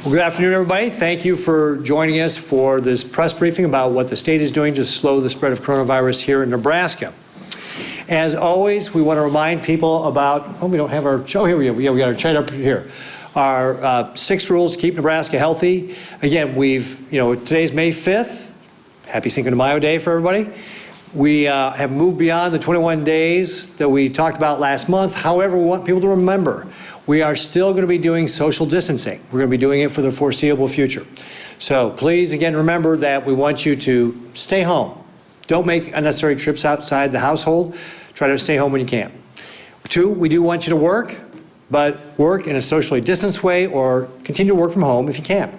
Well, good afternoon, everybody. Thank you for joining us for this press briefing about what the state is doing to slow the spread of coronavirus here in Nebraska. As always, we want to remind people about, we don't have our show here. We got our chart up here. Our 6 rules to keep Nebraska healthy. Again, today's May 5th. Happy Cinco de Mayo Day for everybody. We have moved beyond the 21 days that we talked about last month. However, we want people to remember, we are still going to be doing social distancing. We're going to be doing it for the foreseeable future. So please, again, remember that we want you to stay home. Don't make unnecessary trips outside the household. Try to stay home when you can. 2, we do want you to work, but work in a socially distanced way or continue to work from home if you can.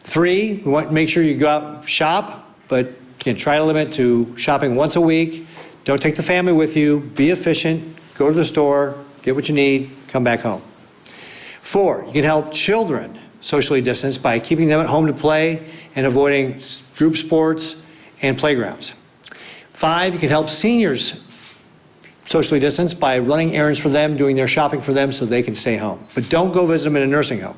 3, we want to make sure you go out shop, but again, try to limit to shopping once a week. Don't take the family with you. Be efficient. Go to the store, get what you need, come back home. 4, you can help children socially distance by keeping them at home to play and avoiding group sports and playgrounds. 5, you can help seniors socially distance by running errands for them, doing their shopping for them so they can stay home. But don't go visit them in a nursing home.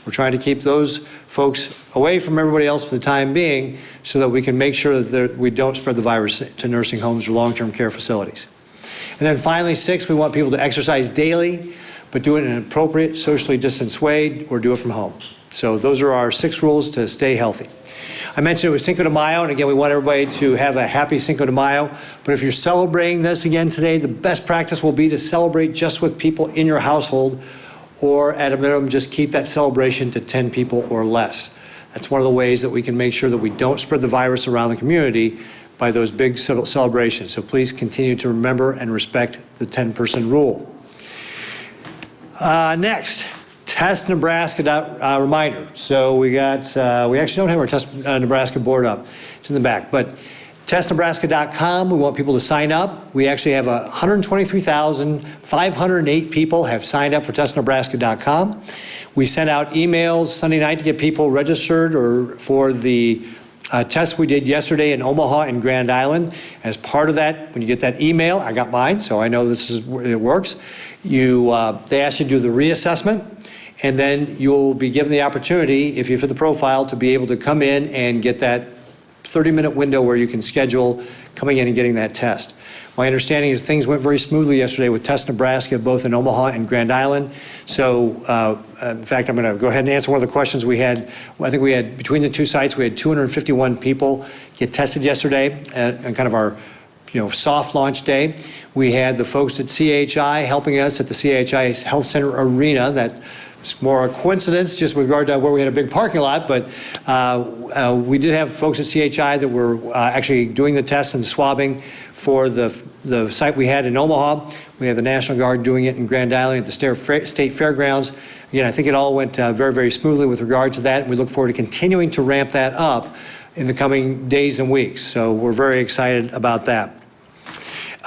We're trying to keep those folks away from everybody else for the time being so that we can make sure that we don't spread the virus to nursing homes or long-term care facilities. And then finally, 6, we want people to exercise daily, but do it in an appropriate, socially distanced way or do it from home. So those are our 6 rules to stay healthy. I mentioned it was Cinco de Mayo, and again, we want everybody to have a happy Cinco de Mayo. But if you're celebrating this again today, the best practice will be to celebrate just with people in your household, or at a minimum, just keep that celebration to 10 people or less. That's one of the ways that we can make sure that we don't spread the virus around the community by those big celebrations. So please continue to remember and respect the 10-person rule. Next, Test Nebraska reminder. So we actually don't have our Test Nebraska board up. It's in the back, but testnebraska.com, we want people to sign up. We actually have 123,508 people have signed up for testnebraska.com. We sent out emails Sunday night to get people registered or for the test we did yesterday in Omaha and Grand Island. As part of that, when you get that email, I got mine, so I know it works. They ask you to do the reassessment, and then you'll be given the opportunity, if you fit the profile, to be able to come in and get that 30-minute window where you can schedule coming in and getting that test. My understanding is things went very smoothly yesterday with Test Nebraska, both in Omaha and Grand Island. So, in fact, I'm going to go ahead and answer one of the questions we had. I think we had, between the 2 sites, we had 251 people get tested yesterday at kind of our soft launch day. We had the folks at CHI helping us at the CHI Health Center Arena. It's more a coincidence just with regard to where we had a big parking lot, but we did have folks at CHI that were actually doing the tests and swabbing for the site we had in Omaha. We had the National Guard doing it in Grand Island at the State Fairgrounds. Again, I think it all went very, very smoothly with regard to that. We look forward to continuing to ramp that up in the coming days and weeks. So we're very excited about that.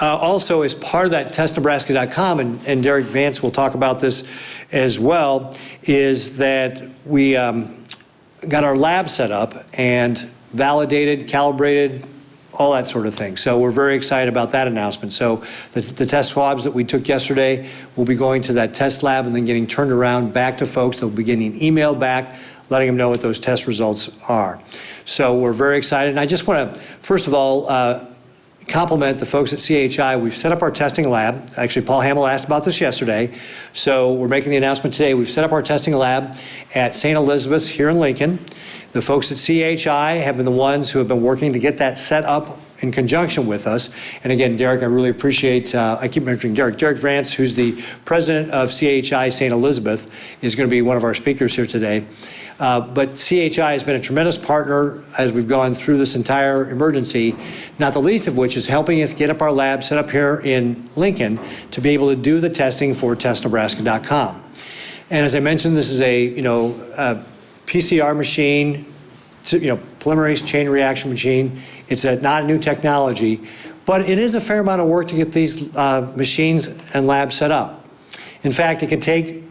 Also, as part of that, testnebraska.com, and Derek Vance will talk about this as well, is that we got our lab set up and validated, calibrated, all that sort of thing. So we're very excited about that announcement. So the test swabs that we took yesterday will be going to that test lab and then getting turned around back to folks. They'll be getting an email back letting them know what those test results are. So we're very excited. And I just want to, first of all, compliment the folks at CHI. We've set up our testing lab. Actually, Paul Hamill asked about this yesterday. So we're making the announcement today. We've set up our testing lab at St. Elizabeth's here in Lincoln. The folks at CHI have been the ones who have been working to get that set up in conjunction with us. And again, Derek, I really appreciate, I keep mentioning Derek. Derek Vance, who's the president of CHI St. Elizabeth, is going to be one of our speakers here today. But CHI has been a tremendous partner as we've gone through this entire emergency, not the least of which is helping us get up our lab set up here in Lincoln to be able to do the testing for testnebraska.com. And as I mentioned, this is a PCR machine, polymerase chain reaction machine. It's not a new technology, but it is a fair amount of work to get these machines and labs set up. In fact, it can take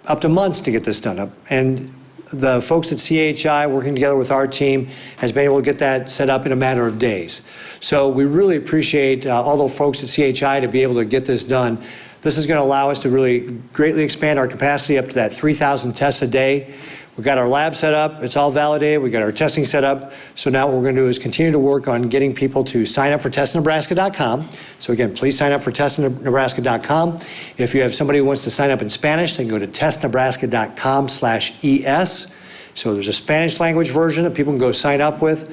up to months to get this done up. And the folks at CHI working together with our team has been able to get that set up in a matter of days. So we really appreciate all the folks at CHI to be able to get this done. This is going to allow us to really greatly expand our capacity up to that 3,000 tests a day. We've got our lab set up. It's all validated. We've got our testing set up. So now what we're going to do is continue to work on getting people to sign up for testnebraska.com. So again, please sign up for testnebraska.com. If you have somebody who wants to sign up in Spanish, they can go to testnebraska.com/ES. So there's a Spanish language version that people can go sign up with.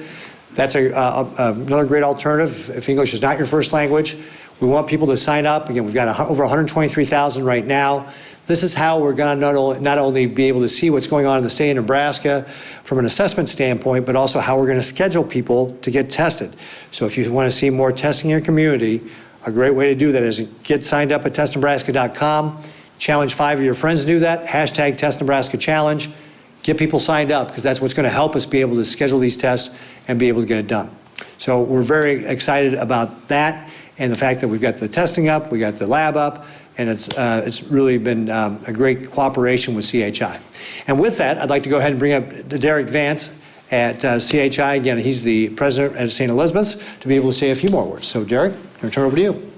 That's another great alternative if English is not your first language. We want people to sign up. Again, we've got over 123,000 right now. This is how we're going to not only be able to see what's going on in the state of Nebraska from an assessment standpoint, but also how we're going to schedule people to get tested. So if you want to see more testing in your community, a great way to do that is get signed up at testnebraska.com. Challenge 5 of your friends to do that. Hashtag TestNebraskaChallenge. Get people signed up because that's what's going to help us be able to schedule these tests and be able to get it done. So we're very excited about that and the fact that we've got the testing up, we got the lab up, and it's really been a great cooperation with CHI. And with that, I'd like to go ahead and bring up Derek Vance at CHI. Again, he's the president at St. Elizabeth's to be able to say a few more words. So Derek, I'm going to turn it over to you.